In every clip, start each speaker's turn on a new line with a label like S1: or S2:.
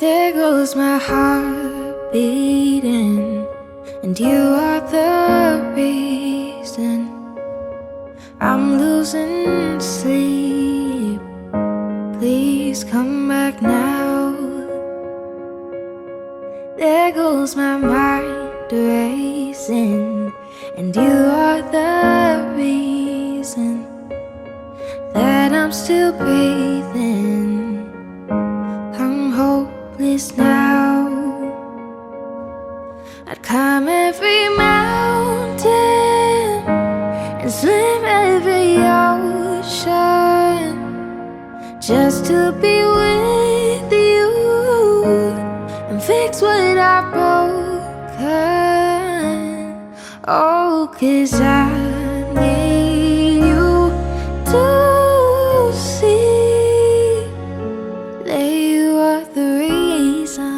S1: There goes my heart beating, and you are the reason I'm losing sleep. Please come back now. There goes my mind racing, and you are the reason that I'm still breathing. I'm hopeless now. I'd climb every mountain and swim every ocean just to be with you and fix what I've broken. Oh, 'cause I need you to see that you are the reason.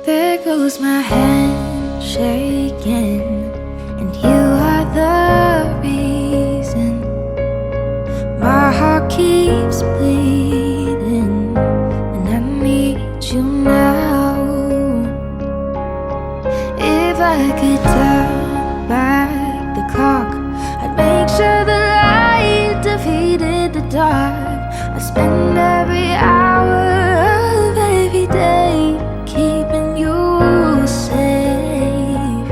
S1: There goes my hand shaking, and you are the reason my heart keeps bleeding, and I need you now. If I could turn back the clock, I'd make sure the light defeated the dark. I'd spend every hour of every day keeping you safe.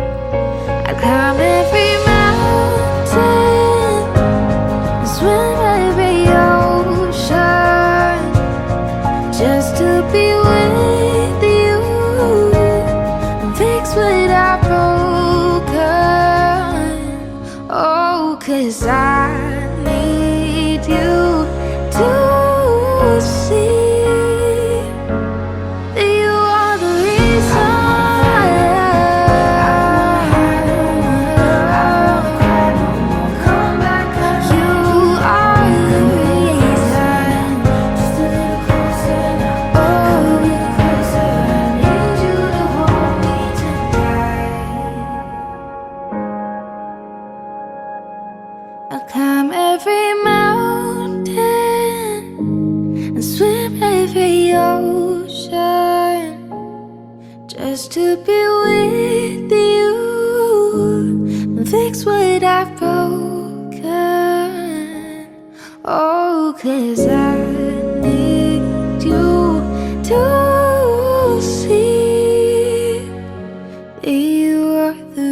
S1: I'd climb every mountain and swim every ocean just to be with you and fix what I've broken. Oh, 'cause I need you to see that you are the reason. Come back, you are the reason. Just a little closer now. Oh, closer. I need you to hold me tonight. I'll climb every mountain and swim every ocean just to be with you and fix what I've broken. Oh, 'cause I need you to see that you are the